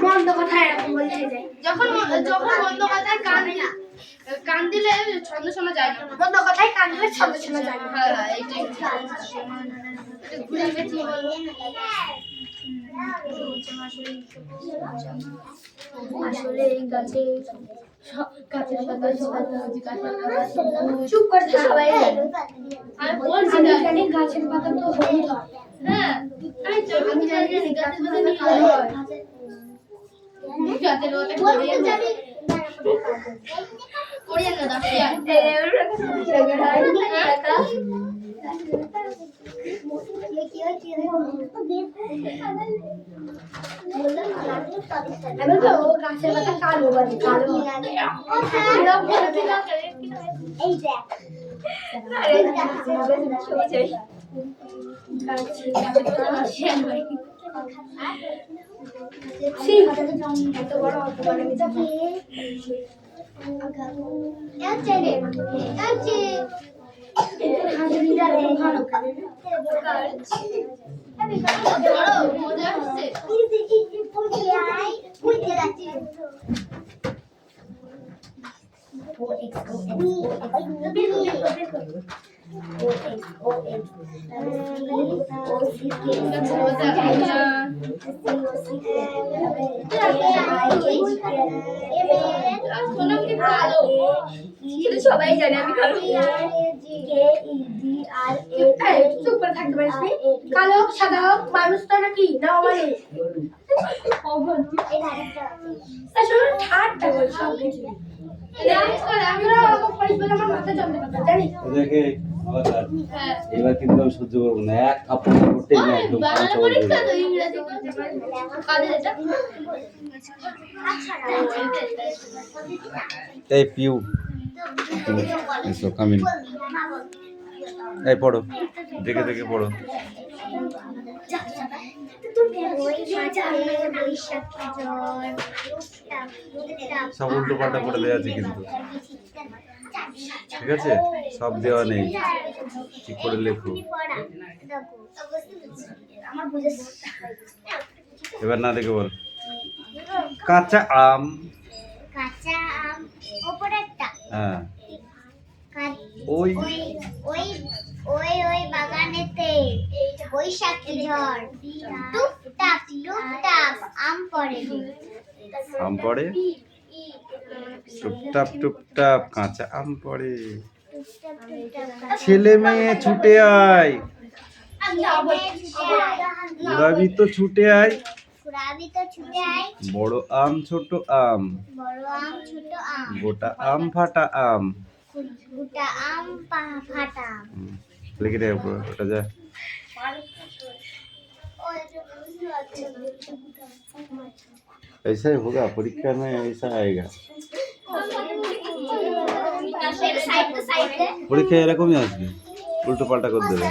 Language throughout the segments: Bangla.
বন্ধ কথা এরকম বলতে যায়। যখন বন্ধ কথায় কান দিলে ছন্দ শোনা যায় না। বন্ধ কথায় কান দিলে ছন্দ শোনা যায় না। হ্যাঁ, এইটাই ঘুরে গেছি বলো। আসলে এই গাছের পাতা চুপ করে সবাই আর বলছি না গাছের পাতা তো হলুদ হয়। হ্যাঁ আমি জানি গাছের পাতা নীল হয়। গাছের পাতা কোরিয়ান জানি কোরিয়ান না রাশিয়ান আমি তো গাছের পাতা কালো বলে কালো এই দেখ আরে গাছের পাতা সবুজ এত বড় সবাই জানে আমি কালো সাদা হোক মানুষ তো নাকি না ঠাট্টা করে সব কিছু এবার কিন্তু আমি সহ্য করবো না, এক থাপ্পড় করতে না একদম এই পিউ এসো কামিন এই পড়ো দেখে দেখে পড়ো সব উল্টো পাল্টা করে দেওয়া আছে কিন্তু ঠিক আছে সব দেওয়া নেই ঠিক করে লেখো এবার না দেখে বল কাঁচা আম হ্যাঁ ওই ওই ওই ওই বাগানেতে বৈশাখী ঝড় টুপটাপ টুপটাপ আম পড়ে টুপটাপ টুপটাপ কাঁচা আম পড়ে ছেলে মেয়ে ছুটে আয় ঘোরাবি তো ছুটে আয় বড় আম ছোট আম গোটা আম ফাটা আম लिख रहे हो बेटा जा ऐसा ही होगा परीक्षा में ऐसा आएगा পরীক্ষা এরকমই আসবে উল্টো পাল্টা করে দেবে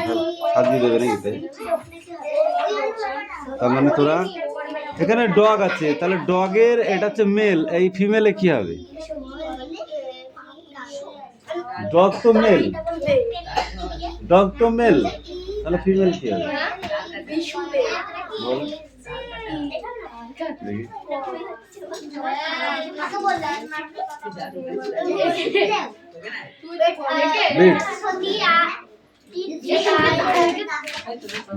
সাজিয়ে দেবে নাকি তাই তার মানে তোরা এখানে ডগ আছে তাহলে ডগের এটা হচ্ছে মেল এই ফিমেলে কি হবে ডগ তো মেল তাহলে ফিমেল কি হবে বল দেখি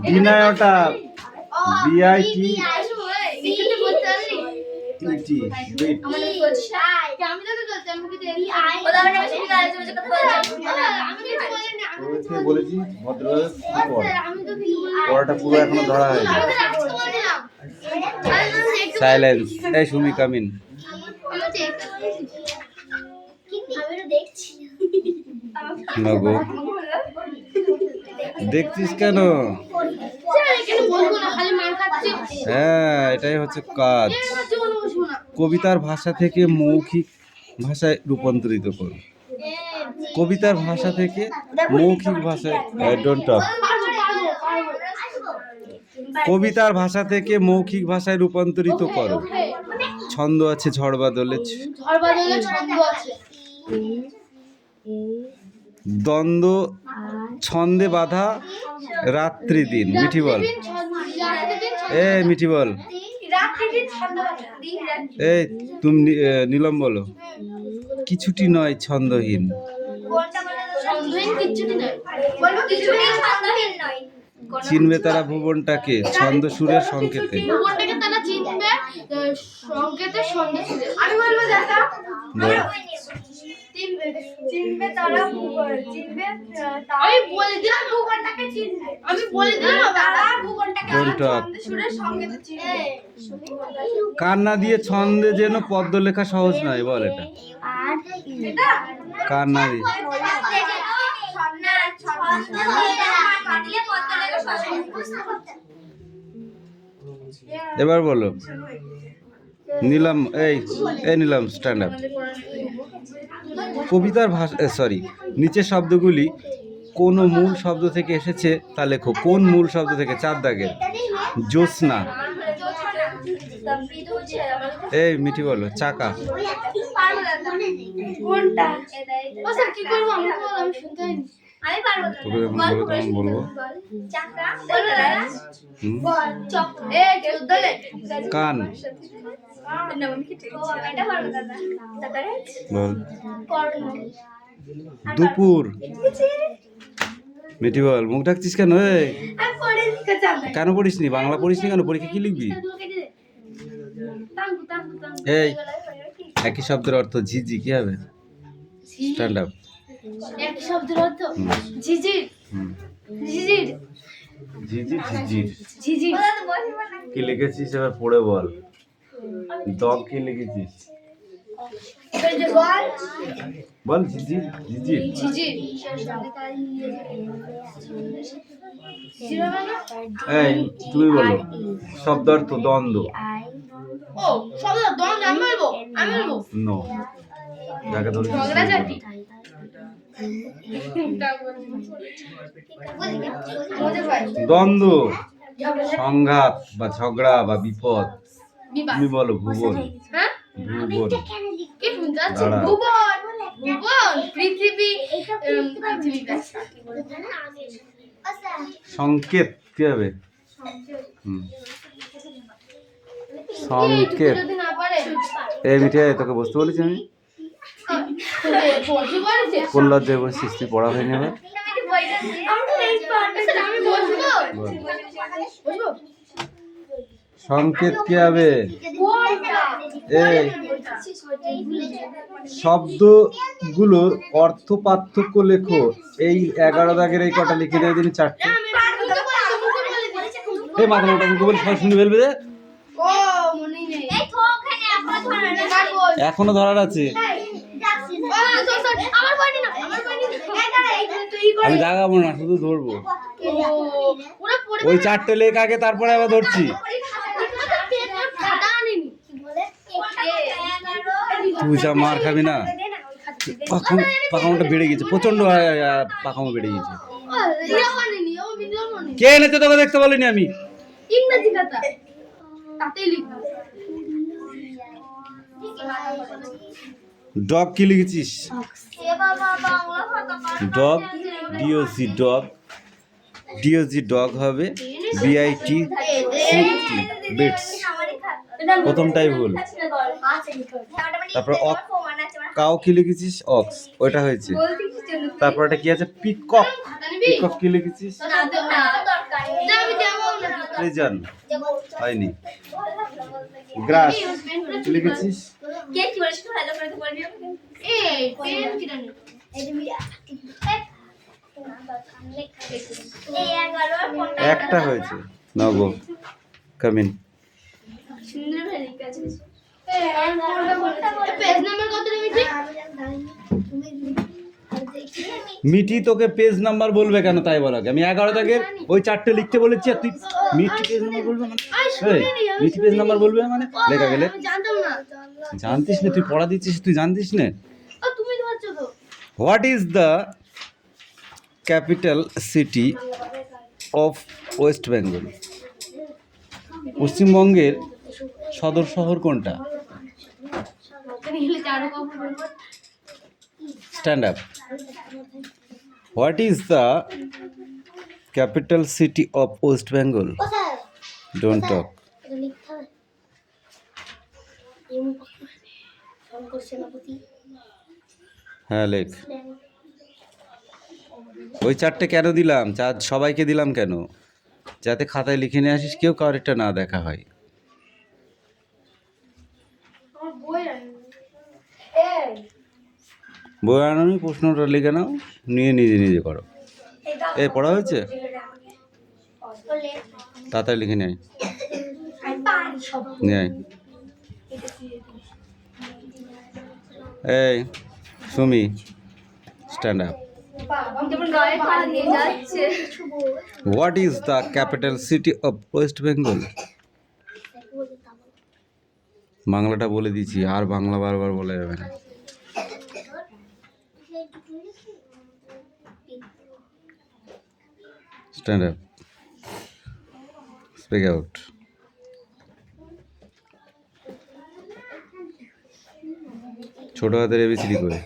বিনায়টা বিআইটি টি বিট বলেছি পড়াটা পুরো এখনো ধরা হয়নি সাইলেন্স এই সুমি কামিন নগো দেখছিস কেন হ্যাঁ এটাই হচ্ছে কাজ কবিতার ভাষা থেকে মৌখিক ভাষায় রূপান্তরিত করো কবিতার ভাষা থেকে মৌখিক ভাষায় ডোন্ট টক কবিতার ভাষা থেকে মৌখিক ভাষায় রূপান্তরিত করো ছন্দ আছে ঝড় বাদলে দ্বন্দ্ব ছন্দে বাঁধা রাত্রি দিন মিঠি বল এ মিঠি বল। এই তুমি নীলম বলো। কিছুটি নয় ছন্দহীন। চিনবে তারা ভুবনটাকে ছন্দ সুরের সংকেতে। ভুবনটাকে তারা চিনবে সংকেতে ছন্দ সুরে। আমি বলবো দাদা চিনবে তারা চিনবে আমি বলে দিলাম ভুবনটাকে চিনবে। আমি বলে দিলাম তারা ভুবনটাকে ছন্দ সুরে সংকেতে চিনবে। কান্না দিয়ে ছন্দে যেন পদ্য লেখা সহজ নয়, বল এটা। কান্না দিয়ে এবার বলো নিলাম। এই নিলাম স্ট্যান্ড আপ। কবিতার ভাষা নিচের শব্দগুলি কোন মূল শব্দ থেকে এসেছে তা লেখো। কোন মূল শব্দ থেকে? 4 দাগের। জ্যোৎস্না। এই মিঠি বলো চাকা। কোনটা? ও স্যার কি করব আমি শুনতে পাইনি। আমি পারবো না। তোকে যখন বলবো তখন বলবো। চাকা বল দাদা। বল চক। এই চোদ্দলে কান। এটা পারবো দাদা। তারপরে বল কর্ণ। দুপুর। মিঠি বল মুখ ঢাকছিস কেন? এই আমি পড়ে লিখেছি আমরা। কেন পড়িসনি? বাংলা পড়িসনি কেন? পরীক্ষা কি লিখবি? এই একই শব্দের অর্থ ঝিঝি কি হবে? Stand up. একই শব্দের অর্থ ঝিঝির। ঝিঝির ঝিঝি ঝিঝির ঝিঝির কি লিখেছিস এবার পড়ে বল। দগ কি লিখেছিস? বল বল ঝিঝি ঝিঝির। ঝিঝির এই তুমি বলো শব্দার্থ দ্বন্দ্ব। ও শব্দ দ্বন্দ্ব আমি বলবো। নো যাকে ধরে ঝগড়াঝাটি। দ্বন্দ্ব সংঘাত বা ঝগড়া বা বিপদ। তুমি বলো ভুবন। হ্যাঁ ভুবন কি শুনতে যাচ্ছে? দাঁড়া। ভুবন ভুবন পৃথিবী সংকেত কি হবে? সংকেত। যদি না পারে এই মিঠিয়ে তোকে বুঝতে বলেছি আমি। বসে পড়েছে। কোন লজ্জায় বসছিস তুই? পড়া হয়নি আমার। আমি বসবো। সংকেত কি হবে? এই শব্দগুলোর অর্থ পার্থক্য লেখো। এই 11 দাগের এই কটা লিখে দেয় তিনি 4টে। এই মাথা মোটা মুখে বলে সবাই শুনে ফেলবে রে। এখনো ধরার আছে। আমি দাগাবো না, শুধু ধরবো। ওই 4টে লেখ আগে, তারপরে আবার ধরছি। তুই যা মার খাবি না। পাখামোটা বেড়ে গেছে প্রচন্ড। পাখামো বেড়ে গেছে। কে এনেছে তোকে? দেখতে বলিনি আমি। ইংরেজি কথা তাতেই লিখবো। ডগ কি লিখেছিস? Dog D O G dog. D O G dog হবে বিআইটি সিটি বিটস। প্রথমটাই ভুল। তারপর কাউ কি লিখেছিস? অক্স, ওইটা হয়েছে। তারপর এটা কি আছে? পিকক। পিকক কি লিখেছিস? প্রেজন হয়নি। গ্রাস কি লিখেছিস? একটা হয়েছে। নব কামিন। মিঠি তোকে পেজ নাম্বার বলবে কেন তাই বল আগে। আমি 11 দাগের ওই 4টে লিখতে বলেছি আর তুই মিঠি পেজ নাম্বার বলবে মানে? মিঠি পেজ নাম্বার বলবে মানে লেখা গেলে জানতিস না? তুই পড়া দিচ্ছিস, তুই জানতিস না? What is the capital city of West Bengal? পশ্চিমবঙ্গের সদর শহর কোনটা? Stand up. What is the capital city of West Bengal? Don't talk. এটা লিখতে হবে শঙ্কর সেনাপতি হ্যাঁ লেখ। ওই চারটে কেন দিলাম, সবাইকে দিলাম কেন? যাতে খাতায় লিখে নিয়ে আসিস, কেউ কারোরটা না দেখা হয়। আমার বই আনি এই বই আনানি, প্রশ্নটা লিখে নাও, নিয়ে নিজে নিজে করো। এ পড়া হয়েছে? তাড়াতাড়ি লিখে নিয়ে আয়। আমি পারি সব নিয়ে আয়। এই সুমি, স্ট্যান্ড আপ। যেমন গায়ে পানি দিয়ে যাচ্ছে what is the capital city of West Bengal? বাংলাটা বলে দিয়েছি, আর বাংলা বারবার বলা যাবে না। Stand up, speak out. ছোট হাতের এবিসিডি কই?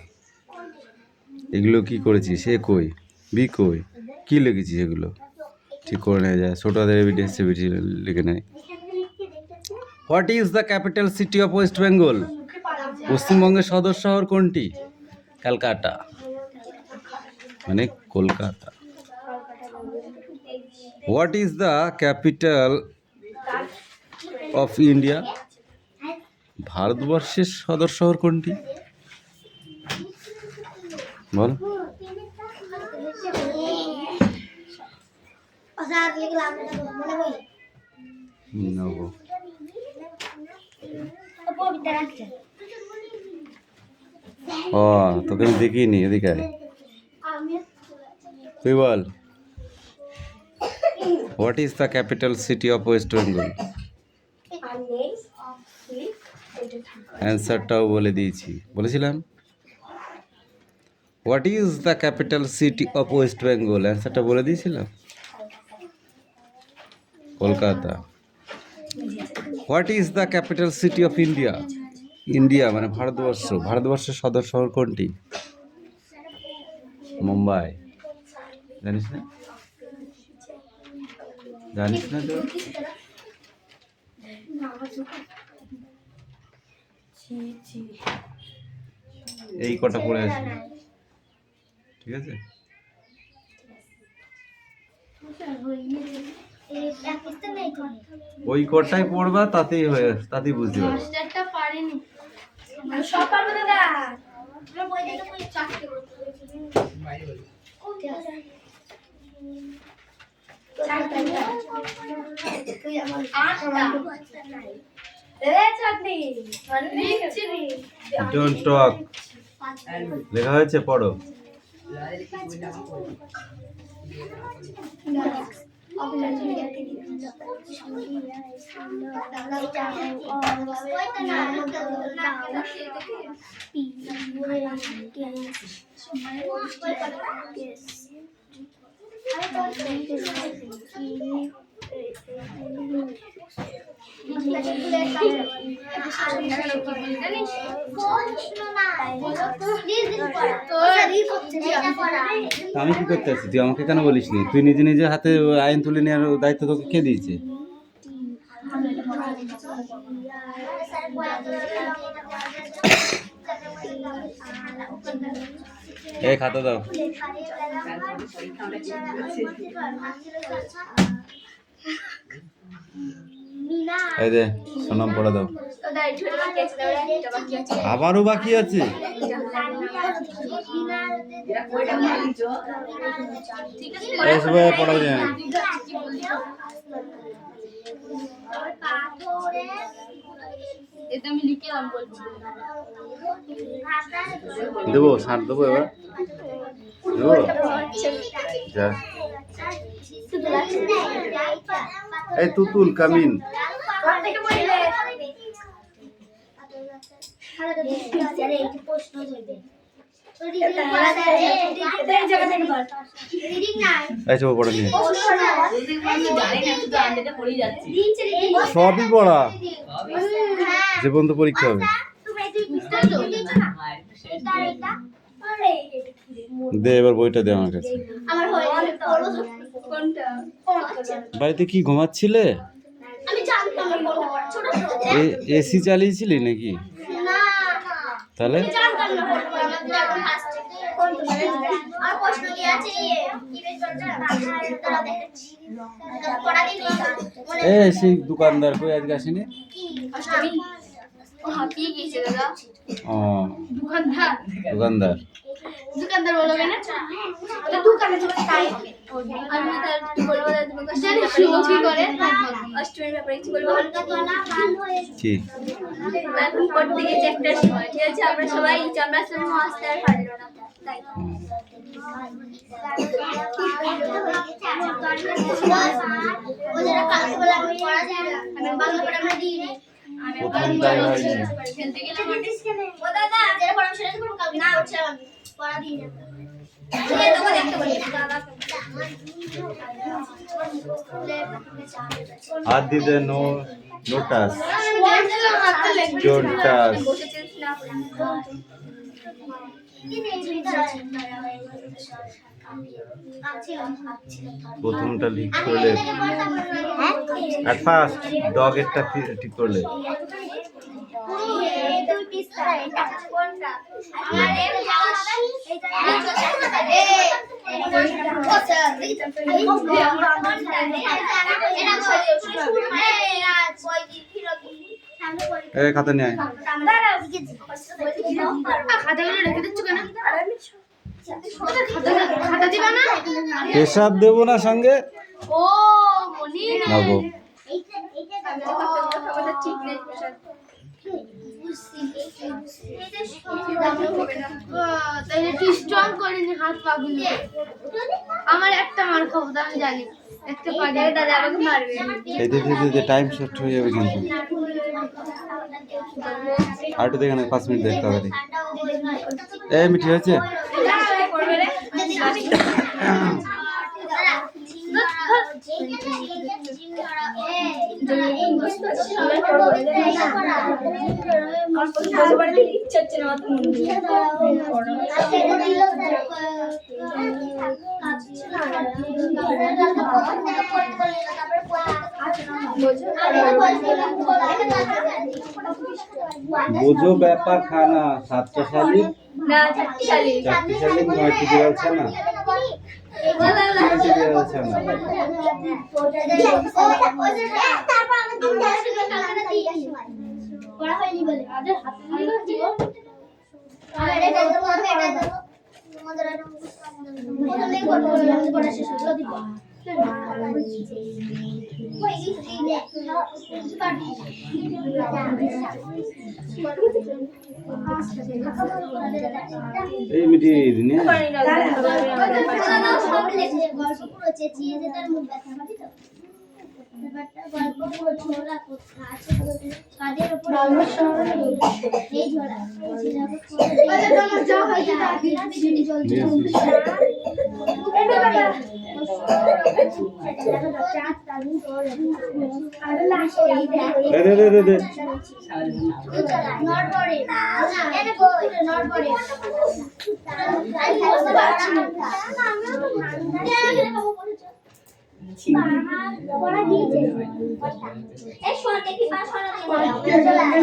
এগুলো কি করেছিস? এ কই, বি কই, কি লিখেছিস? এগুলো ঠিক করে নেওয়া যায়। ছোট হাতের এবিসিডি লিখে নেয়। What is the capital city of West Bengal? পশ্চিমবঙ্গের সদর শহর কোনটি? ক্যালকাটা, মানে Kolkata. What is the capital of India? ভারতবর্ষের সদর শহর কোনটি? বল। ও তোকে আমি দেখিনি, এদিকে আয়। তুই বল। What is the capital city of West Bengal? অ্যান্সারটাও বলে দিয়েছি, বলেছিলাম। What is the capital city of West Bengal? অ্যান্সারটা বলে দিয়েছিলাম, Kolkata. What is the capital city of India? India মানে ভারতবর্ষ, ভারতবর্ষের সদর শহর কোনটি? মুম্বাই। জানিস না? জানিস না তো? এই কটা পড়ে আসবি, ঠিক আছে? ওই কটাই পড়বা, তাতেই হয়ে, তাতেই বুঝতে পারবে। মাস্টারটা পারেনি, আমি সব পারবো দাদা। আমার বই দেখে বই চারটে করতে তুই আমার আটটা রে চাটনি লিখছি নি ডোন্ট টক লেখা হয়েছে, পড়ো। আমি কি করতে আছি? তুই আমাকে কেন বলিস নি? তুই নিজে নিজে হাতে আইন তুলে নেওয়ার দায়িত্ব তোকে কে দিয়েছে? এই খাতা দাও। এই দে সোনাম পড়া দাও। আবারও বাকি আছে? পড়া যায় না। দেবো, সার দেবো এবার, দেবো যা। এই তুতুল কামিন। পড়া নিয়ে সবই পড়া, যে পর্যন্ত পরীক্ষা হবে। দে এবার বইটা দে আমার কাছে। বাড়িতে কি ঘুমাচ্ছিলে? এসি চালিয়েছিলি নাকি? না তাহলে জানতাম না আমার ফার্স্ট আর প্রশ্ন কি আছে কি বেশ তারা দেখাচ্ছি পড়া দিন সেই দোকানদার কই আজকে আসেনি? অষ্টমী ও হাঁপিয়ে গিয়েছে দাদা। ও দোকানদার দোকানদার দোকানদার বলবে না তো দোকানে তোমার তাই আমি তার কি বলবো তোমাকে জানি কি করে অষ্টমীর ব্যাপারে কি বলবো কি এখন পড়তে গেছে একটা সময় ঠিক আছে আমরা সবাই চন্দ্রাশ্রমে আসতে আর পারলো না তাই ওদের কালকে বলে আমি পড়া যায় না আমি বাংলা পড়া আমরা দিই নি প্রথম তাই হয়নি। খেলতে গেলে মাটিস কেন ও দাদা যেটা পড়া সেটা তো কালকে না হচ্ছে আমি পড়া দিই না হাত দিতে নো টাচ টাচ প্রথমটা লিখ করলে এট ফার্স্ট ডগেরটা ঠিক করলে খাতা নিয়ে আয়। খাতাগুলো রেখে দিচ্ছ কেন খাতা দিবা না পেশাব দেবো না সঙ্গে ও মনি নগো ঠিক নেই তাহলে একটু স্ট্রং করে নি হাত পা গুলো আমার একটা মার খাবো তো আমি জানি একটা পারি দাদা আমাকে মারবে এই টাইম শর্ট হয়ে যাবে কিন্তু আর একটু দেখে না 5 মিনিট দেখতে হবে মিঠি হয়েছে বোঝো ব্যাপার খানা 7টা শালি না 4টি শালি 9টি বিড়াল ছানা পড়া হয়নি বলে এই মিটি দিনে কাদের উপর এই ঝোলা আমি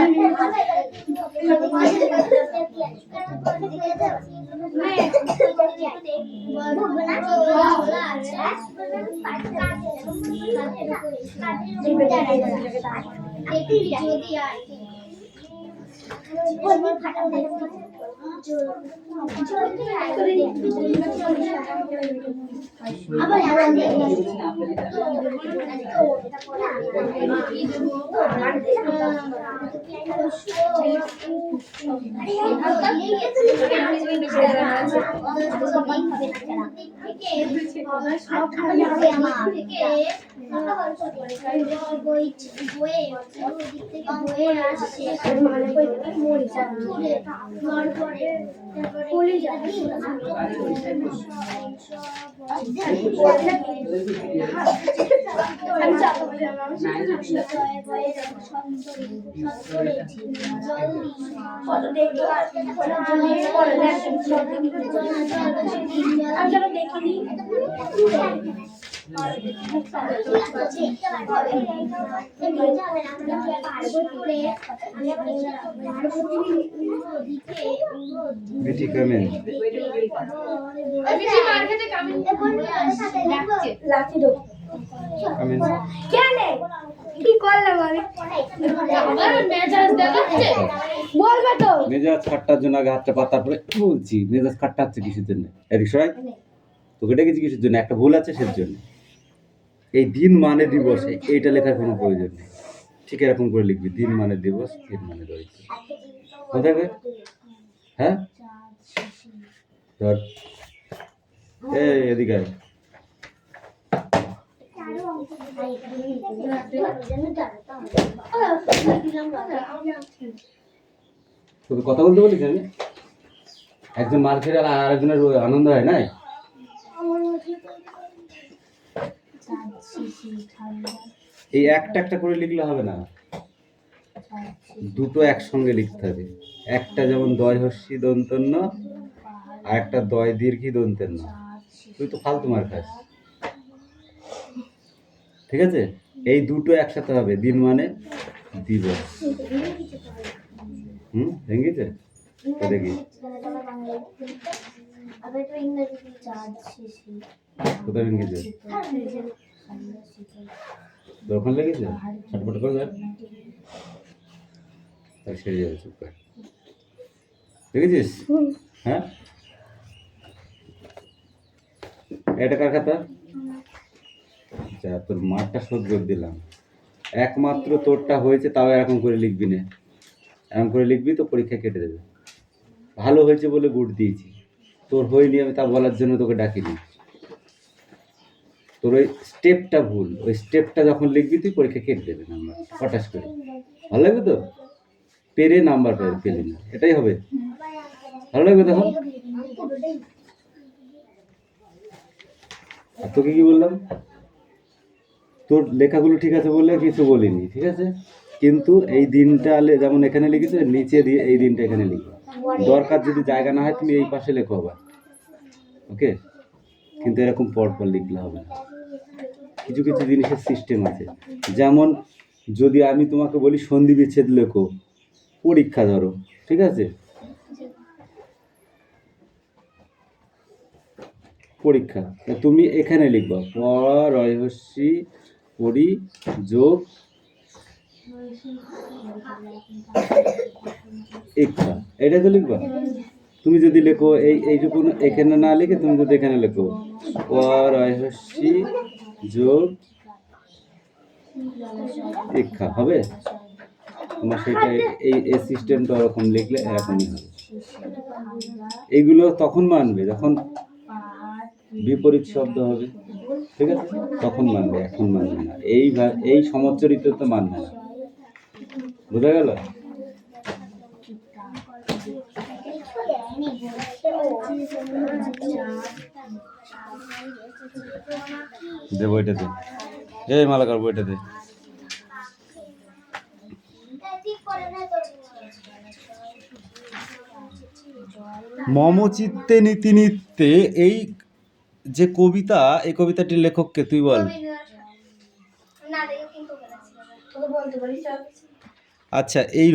মিঠি কামিন মিঠি মার খেতে কামিন ডাকছে লাঠি দাও কামিন কেনে কি করলাম আমি আবার মেজাজ দেখাচ্ছে বলবে তো মেজাজ খাট্টার জন্য আগে হাতটা পাতার পরে বলছি মেজাজ খাট্টা হচ্ছে কিসের জন্য এদিক সরাই তোকে ডেকেছি কিসের জন্য একটা ভুল আছে সের জন্য এই দিন মানে দিবস এইটা লেখার কোনো প্রয়োজন নেই ঠিক এরকম করে লিখবি দিন মানে দিবস দিন মানে দরিদ্র কোথায় বে? হ্যাঁ ধর এই এদিকে আয়। তোকে কথা বলতে বলিস আমি একজন মার খেয়ে আর আরেকজনের আনন্দ হয় নাই এই একটা একটা করে লিখলে হবে না দুটো একসঙ্গে লিখতে হবে একটা যেমন দয় হস্যি দন্তন্য আর একটা দয় দীর্ঘি দন্তন্য তুই তো ফালতু মার খাস ঠিক আছে এই দুটো একসাথে হবে দিন মানে দিবস ভেঙেছে দেখি কোথায় ভেঙেছে দোকান লেগেছে ছটফট করে দেখ তাই সেরে যাবে চুপ করে দেখেছিস হ্যাঁ এটা কার খাতা আচ্ছা তোর মারটা সহ্য করে দিলাম একমাত্র তোরটা হয়েছে তাও এরকম করে লিখবি না এরকম করে লিখবি তো পরীক্ষা কেটে দেবে ভালো হয়েছে বলে গুড দিয়েছি তোর হয়নি আমি তা বলার জন্য তোকে ডাকিনি তোর ওই স্টেপটা ভুল ওই স্টেপটা যখন লিখবি তুই পরীক্ষা কেটে দেবে নাম্বার হঠাৎ করে ভালো লাগবে তো পেরে নাম্বার পেলি না এটাই হবে ভালো লাগবে তখন আর তোকে কি বললাম তোর লেখাগুলো ঠিক আছে বললে কিছু বলিনি ঠিক আছে কিন্তু এই দিনটা যেমন এখানে লিখেছে নিচে দিয়ে এই দিনটা এখানে লিখো দরকার যদি জায়গা না হয় তুমি এই পাশে লেখো আবার ওকে কিন্তু এরকম পরপর লিখলে হবে না কিছু কিছু জিনিসের সিস্টেম আছে যেমন যদি আমি তোমাকে বলি সন্ধি বিচ্ছেদ লেখো পরীক্ষা ধরো ঠিক আছে পরীক্ষা তুমি এখানে লিখবা রহস্যি পরি যোগ ইচ্ছা এটা তো লিখবা তুমি যদি লেখো এইটুকু এখানে না লিখে তুমি যদি এখানে লেখো রহস্যি যোগ ইচ্ছা হবে তোমার সেটা এই সিস্টেমটা ওরকম লিখলে এরকমই হবে এইগুলো তখন মানবে যখন বিপরীত শব্দ হবে ঠিক আছে তখন মানবে এখন মানবে না এই সমচরিত তো মানবে না বোঝা গেল দে বইটা দে এই মালাকার বইটা দে মমচিত্তে নীতি নিত্যে এই যে কবিতা এই কবিতাটির লেখককে তুই বল আচ্ছা এই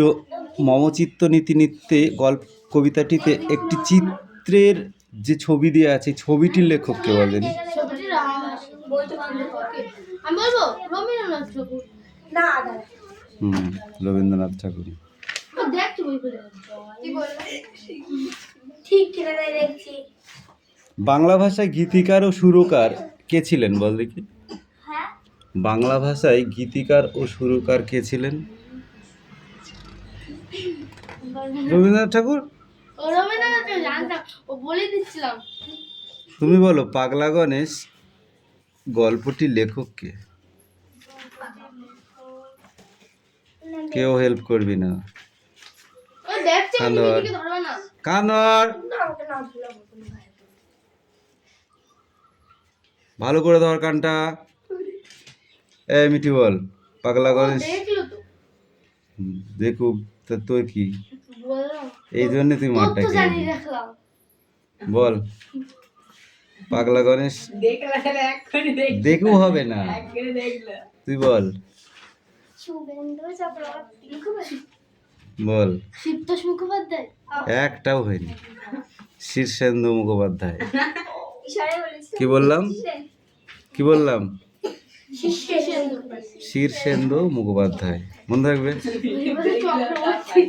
মমচিত্ত নীতি নিত্যে গল্প কবিতাটিতে একটি চিত্রের যে ছবি দেওয়া আছে ছবিটির লেখককে বলেন রবীন্দ্রনাথ ঠাকুর বাংলা ভাষায় গীতিকার ও সুরকার কে ছিলেন বল দেখি বাংলা ভাষায় গীতিকার ও সুরকার কে ছিলেন রবীন্দ্রনাথ ঠাকুর তুমি বলো পাগলা গণেশ গল্পটির লেখক কে কেউ হেল্প করবি না কানর ভালো করে ধর কানটা এ মিঠি বল পাগলা গণেশ দেখুক তোর কি এই জন্য তুই মারটা খেয়ে বল পাগলা গণেশ দেখেও হবে না, তুই বল শুভেন্দু চক্রবর্তী বল। শিবতোষ মুখোপাধ্যায়। একটাও হয়নি। শীর্ষেন্দু মুখোপাধ্যায়। ইশারায় বলেছি কি বললাম কি বললাম? শীর্ষেন্দু শীর্ষেন্দু মুখোপাধ্যায়, মনে থাকবে। চক্রবর্তী।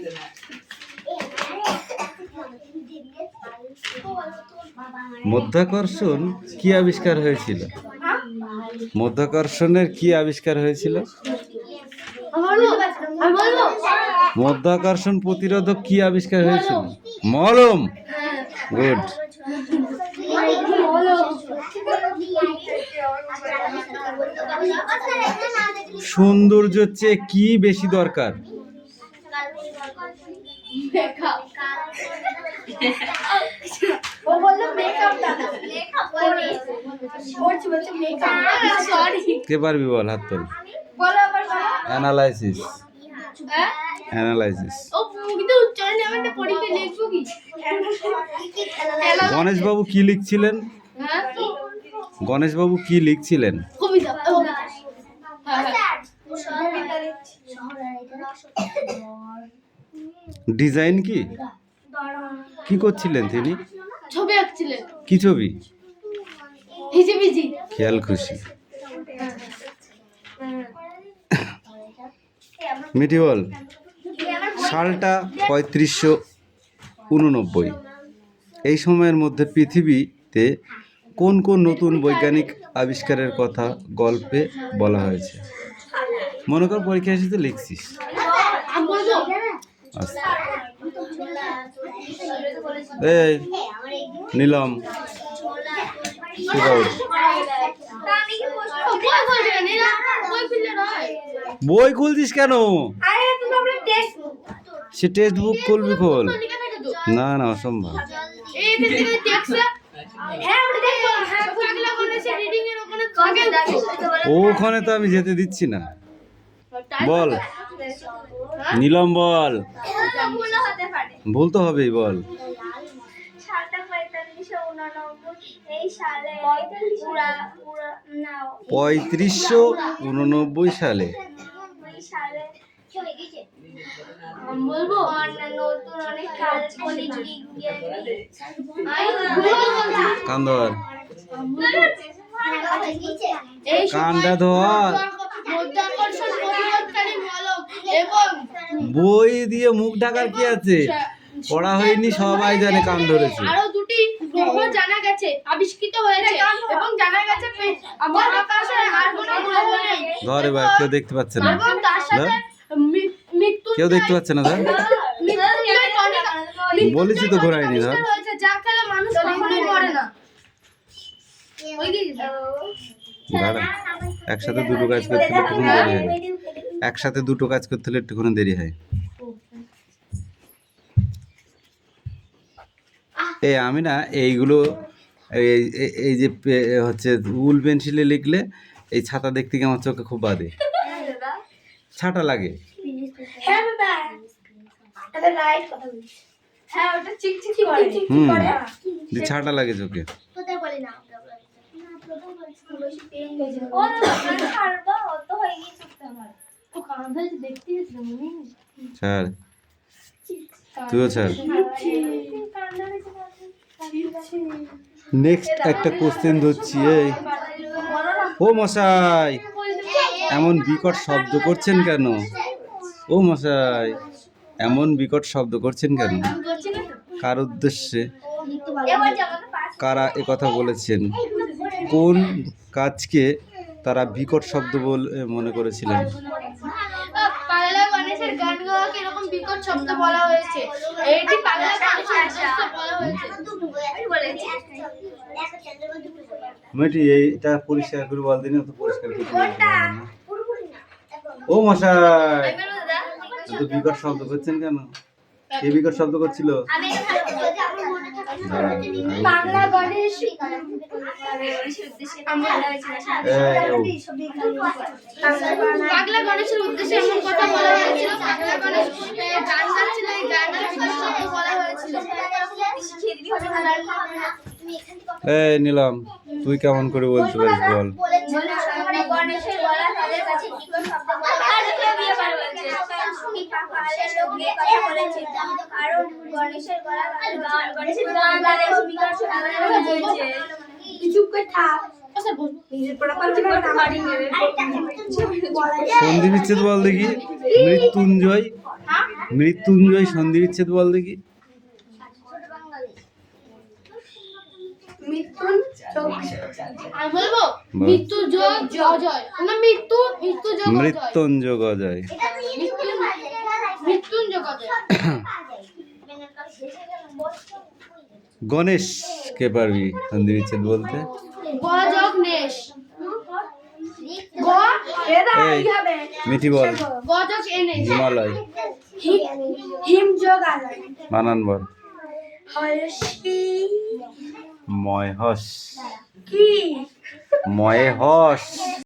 মধ্যাকর্ষণ কি আবিষ্কার হয়েছিল? মধ্যাকর্ষণের কি আবিষ্কার হয়েছিল? আমি বলবো মধ্যাকর্ষণ প্রতিরোধক কি আবিষ্কার হয়েছিল? মলম। গুড। সৌন্দর্যের চেয়ে কি বেশি দরকার? মেকআপ। ও বললো মেকআপ দাদা ওর বলছে মেকআপ সরি। কে পারবি বল, হাত তোল। বলো আবার বলো অ্যানালাইসিস। হ্যাঁ অ্যানালাইসিস। ও কিন্তু উচ্চারণে আমি একটা পরীক্ষা লিখবো কি? গণেশবাবু কি লিখছিলেন? হ্যাঁ গণেশবাবু কি লিখছিলেন? কবিতা। হ্যাঁ হ্যাঁ ডিজাইন কি কি করছিলেন তিনি? ছবি আঁকছিলেন। কি ছবি? হিজিবিজি। খেয়াল খুশি। মিঠি বল, সালটা 3589। এই সময়ের মধ্যে পৃথিবীতে কোন কোন নতুন বৈজ্ঞানিক আবিষ্কারের কথা গল্পে বলা হয়েছে? মনে কর পরীক্ষা এসেছে লিখছিস। আমি বলবো আচ্ছা। এই নিলাম বই খুলছিস কেন? আরে তুমি আমরা টেস্ট সে টেক্সট বুক খুলবি খোল। না না অসম্ভব। হ্যাঁ আমরা দেখবো হ্যাঁ ওখানে তো আমি যেতে দিচ্ছি না। বল নিলাম বল, হতে পারে ভুল তো হবেই, বল। সালটা 4589 এই সালে 3589 সালে সালে আমি বলবো নতুন অনেক কাল্পনিক বিজ্ঞানী কান ধর, এই কানটা ধর। মধ্যাকর্ষণ প্রতিরোধকারী মলম এবং বই দিয়ে মুখ ঢাকার কি আছে? পড়া হয়নি, সবাই জানে কান ধরেছে। আরো দুটি গ্রহ জানা গেছে, আবিষ্কৃত হয়েছে এবং জানা গেছে মহাকাশে আর কোনো গ্রহ নেই। ধর এবার, কেউ দেখতে পাচ্ছে না। এবং তার সাথে মৃত্যু কেউ দেখতে পাচ্ছে না, ধর। বলেছি তো ঘোরায়নি, ধর। হয়েছে যা খেলে মানুষ কখনোই মরে না। ওই কি দাঁড়া, একসাথে দুটো কাজ করতে হলে একটুখানি দেরি হয়। একসাথে দুটো কাজ করতে হলে একটুখানি দেরি হয়। এই আমি না এইগুলো এই যে হচ্ছে উল পেন্সিলে লিখলে এই ছাতা দেখতে গিয়ে আমার চোখে খুব বাধে, ছাটা লাগে। হ্যাঁ বাবা এটা রাইট কথা বলছিস হ্যাঁ ওটা চিকচিক করে যে ছাটা লাগে চোখে। তোদের বলি না প্রথম বলছি পেন গেছে ও না ছাড়বা অত হয়ে গিয়েছে আমার তো কাঁধে দেখতে গেছিলাম আমি। ছাড়, তুইও ছাড়। নেক্সট একটা কোশ্চেন ধরছি। এই ও মশাই, এমন বিকট শব্দ করছেন কেন? ও মশাই, এমন বিকট শব্দ করছেন কেন? কার উদ্দেশ্যে, কারা এ কথা বলেছেন? কোন কাজকে তারা বিকট শব্দ বলে মনে করেছিলেন? পাগলা গণেশের গান গাওয়াকে এরকম বিকট শব্দ বলা হয়েছে। এটি পাগলা গণেশের উদ্দেশ্যে বলা হয়েছে। মেয়েটি এইটা পরিষ্কার করে বল দিন, তো পরিষ্কার করতে পারবো না। ও মশাই, এত বিকট শব্দ করছেন কেন? কে বিকট শব্দ করছিল? বাংলা গণেশ পাগলা গণেশের উদ্দেশ্যে এমন কথা বলা হয়েছিল। পাগলা গণেশ গান গাচ্ছিল, এই গানের বিকট শব্দ বলা হয়েছিল। এই নিলাম, তুই কেমন করে বলতে পারিস বল? গণেশের গলা তাদের কাছে কি করে শব্দ বলে? আর কেউ বিয়ে পার বলছে সুমি পাকালের লোক নিয়ে কথা বলেছে কারণ গণেশের গলা তাদের স্পিকার শোনা বলছে চুপ করে থাক আচ্ছা বল নিজের প্রোটোকল কি করে মারি নেবে সন্ধি বিচ্ছেদ বল দেখি। মৃত্যুঞ্জয়, মৃত্যুঞ্জয় সন্ধি বিচ্ছেদ বল দেখি। মৃত্যুন যোগ আমি বলবো মৃত্যু যোগ অজয় না মৃত্যু মৃত্যু যোগ অজয় মৃত্যুঞ্জয় অজয়। মৃত্যুন যোগ অজয় গণেশ কে পারবি সন্ধি বিচ্ছেদ বলতে? গ যোগ নেশ গ এরা এই কি হবে মিঠি বল। গ যোগ এনেশ হিমালয়। হিম যোগ আলয় বানান বল। হর্ষি ময়হস। কি ময়হস।